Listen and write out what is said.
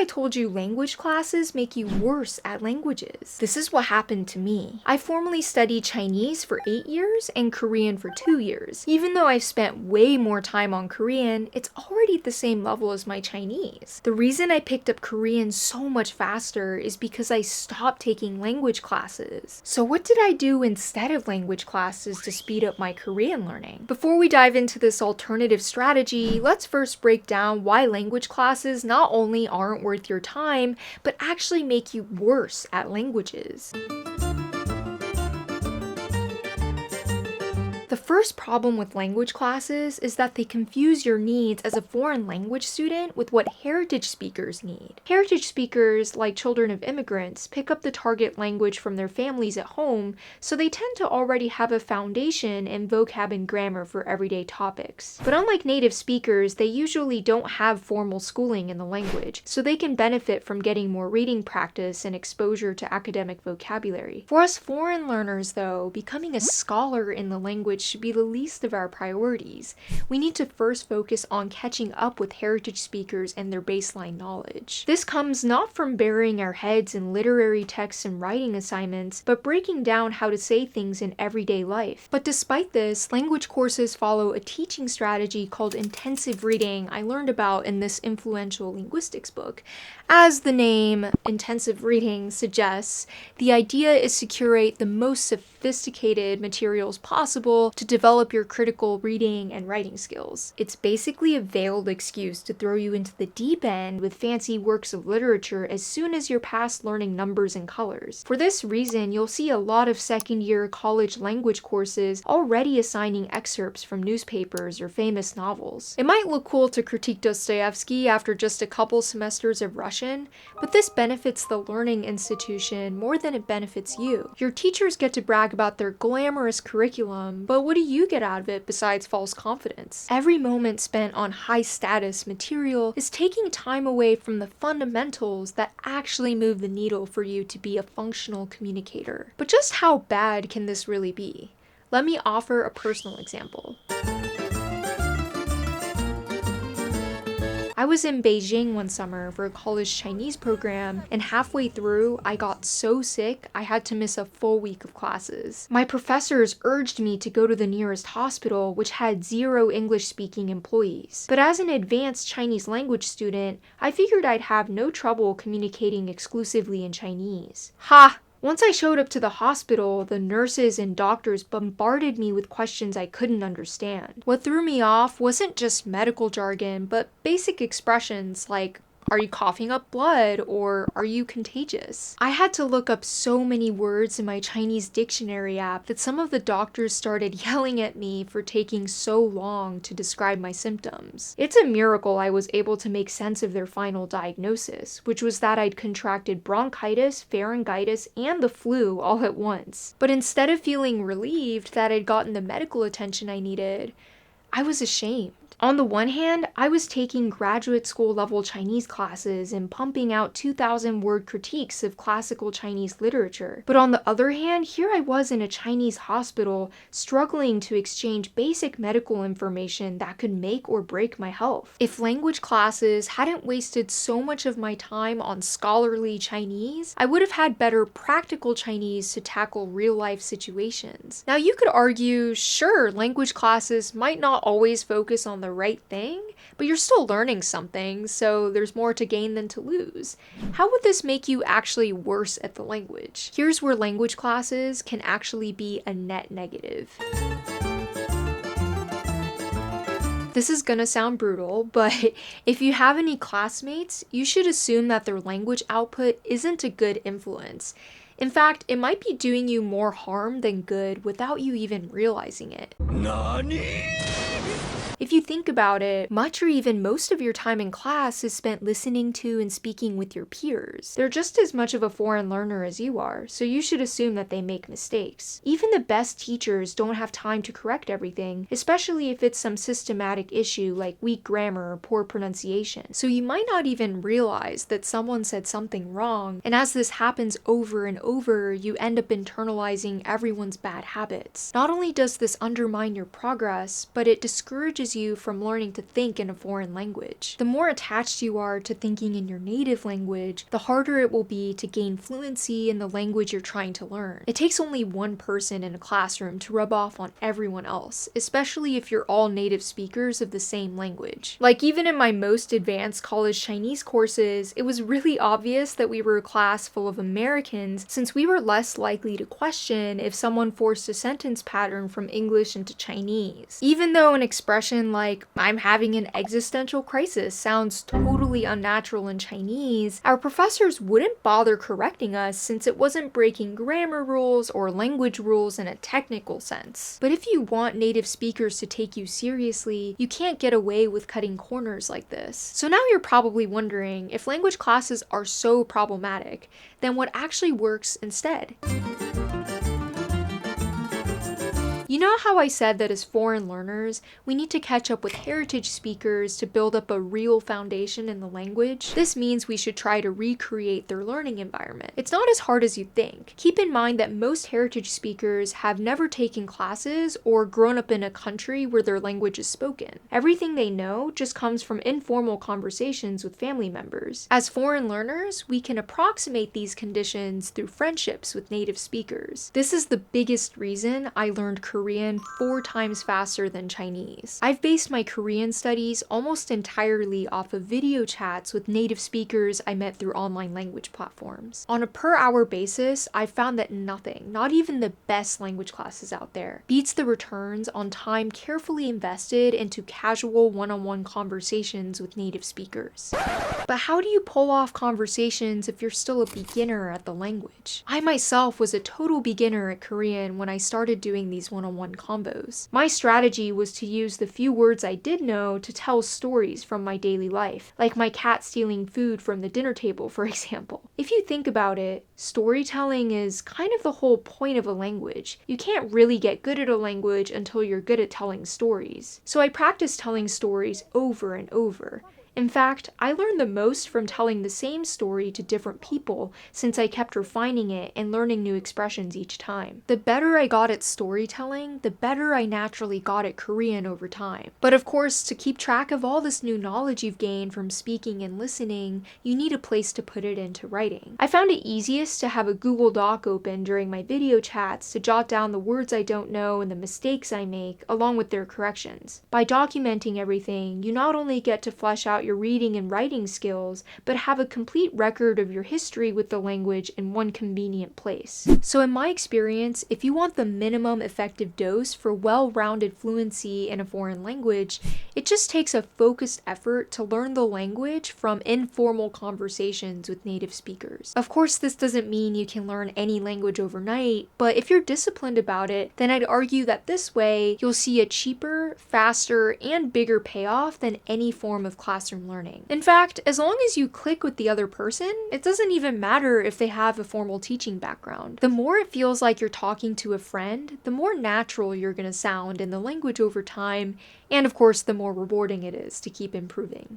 told you language classes make you worse at languages. This is what happened to me. I formerly studied Chinese for 8 years and Korean for 2 years. Even though I've spent way more time on Korean, it's already at the same level as my Chinese. The reason I picked up Korean so much faster is because I stopped taking language classes. So what did I do instead of language classes to speed up my Korean learning? Before we dive into this alternative strategy, let's first break down why language classes not only aren't worth your time, but actually make you worse at languages. The first problem with language classes is that they confuse your needs as a foreign language student with what heritage speakers need. Heritage speakers, like children of immigrants, pick up the target language from their families at home, so they tend to already have a foundation in vocab and grammar for everyday topics. But unlike native speakers, they usually don't have formal schooling in the language, so they can benefit from getting more reading practice and exposure to academic vocabulary. For us foreign learners, though, becoming a scholar in the language should be the least of our priorities. We need to first focus on catching up with heritage speakers and their baseline knowledge. This comes not from burying our heads in literary texts and writing assignments, but breaking down how to say things in everyday life. But despite this, language courses follow a teaching strategy called intensive reading I learned about in this influential linguistics book. As the name intensive reading suggests, the idea is to curate the most sophisticated materials possible to develop your critical reading and writing skills. It's basically a veiled excuse to throw you into the deep end with fancy works of literature as soon as you're past learning numbers and colors. For this reason, you'll see a lot of second-year college language courses already assigning excerpts from newspapers or famous novels. It might look cool to critique Dostoevsky after just a couple semesters of Russian, but this benefits the learning institution more than it benefits you. Your teachers get to brag about their glamorous curriculum, but what do you get out of it besides false confidence? Every moment spent on high-status material is taking time away from the fundamentals that actually move the needle for you to be a functional communicator. But just how bad can this really be? Let me offer a personal example. I was in Beijing one summer for a college Chinese program, and halfway through, I got so sick I had to miss a full week of classes. My professors urged me to go to the nearest hospital, which had 0 English-speaking employees. But as an advanced Chinese language student, I figured I'd have no trouble communicating exclusively in Chinese. Ha! Once I showed up to the hospital, the nurses and doctors bombarded me with questions I couldn't understand. What threw me off wasn't just medical jargon, but basic expressions like, "Are you coughing up blood?" or "Are you contagious?" I had to look up so many words in my Chinese dictionary app that some of the doctors started yelling at me for taking so long to describe my symptoms. It's a miracle I was able to make sense of their final diagnosis, which was that I'd contracted bronchitis, pharyngitis, and the flu all at once. But instead of feeling relieved that I'd gotten the medical attention I needed, I was ashamed. On the one hand, I was taking graduate school level Chinese classes and pumping out 2,000-word critiques of classical Chinese literature. But on the other hand, here I was in a Chinese hospital struggling to exchange basic medical information that could make or break my health. If language classes hadn't wasted so much of my time on scholarly Chinese, I would have had better practical Chinese to tackle real-life situations. Now you could argue, sure, language classes might not always focus on the right thing, but you're still learning something, so there's more to gain than to lose. How would this make you actually worse at the language? Here's where language classes can actually be a net negative. This is gonna sound brutal, but if you have any classmates, you should assume that their language output isn't a good influence. In fact, it might be doing you more harm than good without you even realizing it. Nani? If you think about it, much or even most of your time in class is spent listening to and speaking with your peers. They're just as much of a foreign learner as you are, so you should assume that they make mistakes. Even the best teachers don't have time to correct everything, especially if it's some systematic issue like weak grammar or poor pronunciation. So you might not even realize that someone said something wrong, and as this happens over and over, you end up internalizing everyone's bad habits. Not only does this undermine your progress, but it discourages discourages you from learning to think in a foreign language. The more attached you are to thinking in your native language, the harder it will be to gain fluency in the language you're trying to learn. It takes only one person in a classroom to rub off on everyone else, especially if you're all native speakers of the same language. Like, even in my most advanced college Chinese courses, it was really obvious that we were a class full of Americans, since we were less likely to question if someone forced a sentence pattern from English into Chinese. Even though an expression like, "I'm having an existential crisis," sounds totally unnatural in Chinese, our professors wouldn't bother correcting us since it wasn't breaking grammar rules or language rules in a technical sense. But if you want native speakers to take you seriously, you can't get away with cutting corners like this. So now you're probably wondering, if language classes are so problematic, then what actually works instead? You know how I said that as foreign learners, we need to catch up with heritage speakers to build up a real foundation in the language? This means we should try to recreate their learning environment. It's not as hard as you think. Keep in mind that most heritage speakers have never taken classes or grown up in a country where their language is spoken. Everything they know just comes from informal conversations with family members. As foreign learners, we can approximate these conditions through friendships with native speakers. This is the biggest reason I learned Korean 4 times faster than Chinese. I've based my Korean studies almost entirely off of video chats with native speakers I met through online language platforms. On a per-hour basis, I've found that nothing, not even the best language classes out there, beats the returns on time carefully invested into casual one-on-one conversations with native speakers. But how do you pull off conversations if you're still a beginner at the language? I myself was a total beginner at Korean when I started doing these one-on-one combos. My strategy was to use the few words I did know to tell stories from my daily life, like my cat stealing food from the dinner table, for example. If you think about it, storytelling is kind of the whole point of a language. You can't really get good at a language until you're good at telling stories. So I practiced telling stories over and over. In fact, I learned the most from telling the same story to different people, since I kept refining it and learning new expressions each time. The better I got at storytelling, the better I naturally got at Korean over time. But of course, to keep track of all this new knowledge you've gained from speaking and listening, you need a place to put it into writing. I found it easiest to have a Google Doc open during my video chats to jot down the words I don't know and the mistakes I make, along with their corrections. By documenting everything, you not only get to flesh out your reading and writing skills, but have a complete record of your history with the language in one convenient place. So in my experience, if you want the minimum effective dose for well-rounded fluency in a foreign language, it just takes a focused effort to learn the language from informal conversations with native speakers. Of course, this doesn't mean you can learn any language overnight, but if you're disciplined about it, then I'd argue that this way, you'll see a cheaper, faster, and bigger payoff than any form of classroom learning. In fact, as long as you click with the other person, it doesn't even matter if they have a formal teaching background. The more it feels like you're talking to a friend, the more natural you're going to sound in the language over time, and of course, the more rewarding it is to keep improving.